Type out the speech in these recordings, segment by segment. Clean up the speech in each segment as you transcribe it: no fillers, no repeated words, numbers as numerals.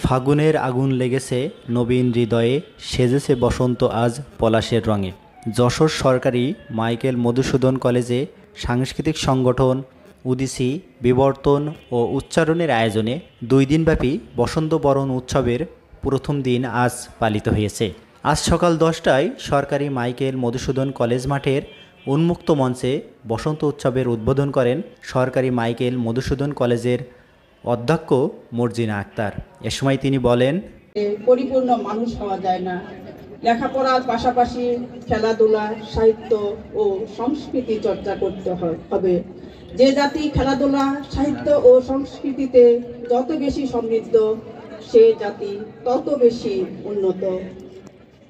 ফাগুনের আগুন লেগেছে নবীন হৃদয়ে, সেজেছে বসন্ত আজ পলাশের রঙে। যশোর সরকারি মাইকেল মধুসূদন কলেজে সাংস্কৃতিক সংগঠন উদীচী বিবর্তন ও উচ্চারণের আয়োজনে 2 দিনব্যাপী বসন্ত বরণ উৎসবের প্রথম দিন আজ পালিত হয়েছে। আজ সকাল 10টায় সরকারি মাইকেল মধুসূদন কলেজ মাঠের উন্মুক্ত মঞ্চে বসন্ত উৎসবের উদ্বোধন করেন সরকারি মাইকেল মধুসূদন কলেজের অধ্যক্ষ মর্জিনা আক্তার। এ সময় তিনি বলেন, পরিপূর্ণ মানুষ হওয়া যায় না, লেখাপড়ার পাশাপাশি খেলাধুলা, সাহিত্য ও সংস্কৃতি চর্চা করতে হবে। যে জাতি খেলাধুলা, সাহিত্য ও সংস্কৃতিতে যত বেশি সমৃদ্ধ, সে জাতি তত বেশি উন্নত।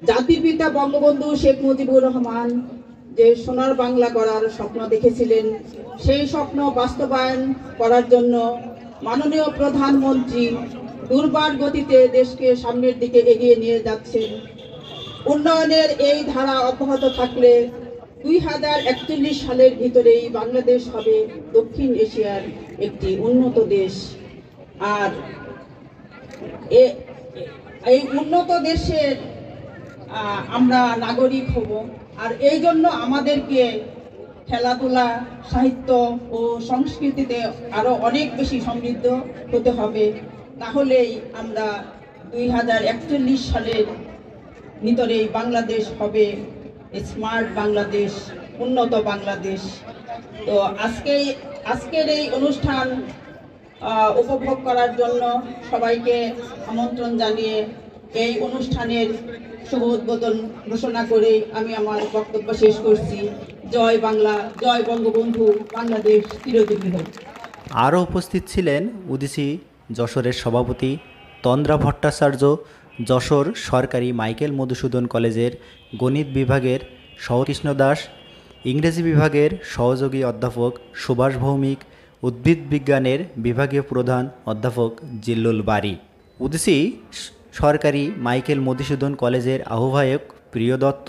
জাতির পিতা বঙ্গবন্ধু শেখ মুজিবুর রহমান যে সোনার বাংলা গড়ার স্বপ্ন দেখেছিলেন, সেই স্বপ্ন বাস্তবায়ন করার জন্য মাননীয় প্রধানমন্ত্রী দুর্বার গতিতে দেশকে সামনের দিকে এগিয়ে নিয়ে যাচ্ছেন। উন্নয়নের এই ধারা অব্যাহত থাকলে 2041 সালের ভিতরেই বাংলাদেশ হবে দক্ষিণ এশিয়ার একটি উন্নত দেশ। আর এই উন্নত দেশের আমরা নাগরিক হব। আর এই জন্য আমাদেরকে খেলাধুলা, সাহিত্য ও সংস্কৃতিতে আরো অনেক বেশি সমৃদ্ধ হতে হবে। তাহলেই আমরা 2041 সালের ভিতরেই বাংলাদেশ হবে স্মার্ট বাংলাদেশ, উন্নত বাংলাদেশ। তো আজকের এই অনুষ্ঠান উপভোগ করার জন্য সবাইকে আমন্ত্রণ জানিয়ে এই অনুষ্ঠানের শুভ উদ্বোধন ঘোষণা করে আমি আমার বক্তব্য শেষ করছি। জয় বাংলা, জয় বঙ্গবন্ধু, বাংলাদেশ চিরজীবী হোক। আরও উপস্থিত ছিলেন উদীচী যশোরের সভাপতি তন্দ্রা ভট্টাচার্য, যশোর সরকারি মাইকেল মধুসূদন কলেজের গণিত বিভাগের সহকৃষ্ণ দাস, ইংরেজি বিভাগের সহযোগী অধ্যাপক সুভাষ ভৌমিক, উদ্ভিদ বিজ্ঞানের বিভাগীয় প্রধান অধ্যাপক জিল্লুল বারী, উদীচী সরকারি মাইকেল মধুসূদন কলেজের আহ্বায়ক প্রিয় দত্ত,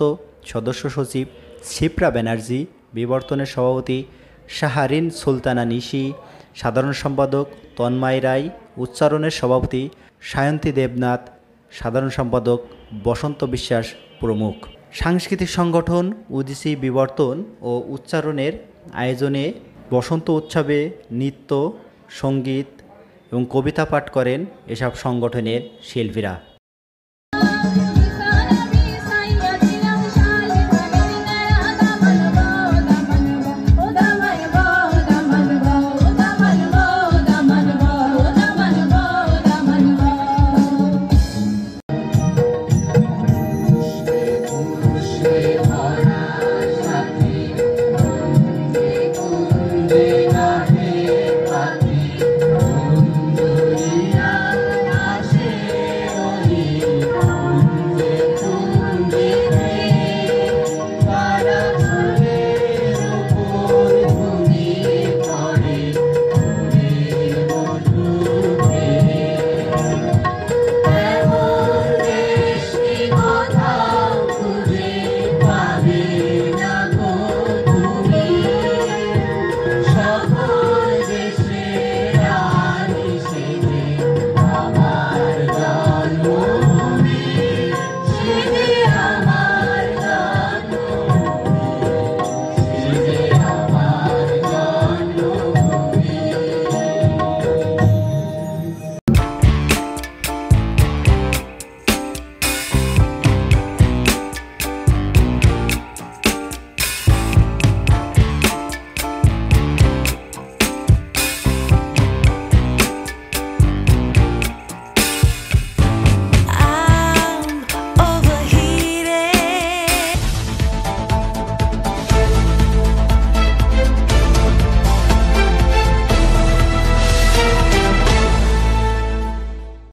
সদস্য সচিব শিপ্রা ব্যানার্জি, বিবর্তনের সভাপতি শাহরিন সুলতানা নিশি, সাধারণ সম্পাদক তন্ময় রায়, উচ্চারণের সভাপতি সায়ন্তী দেবনাথ, সাধারণ সম্পাদক বসন্ত বিশ্বাস প্রমুখ। সাংস্কৃতিক সংগঠন উদীচী বিবর্তন ও উচ্চারণের আয়োজনে বসন্ত উৎসবে নৃত্য, সঙ্গীত এবং কবিতা পাঠ করেন এসব সংগঠনের শিল্পীরা।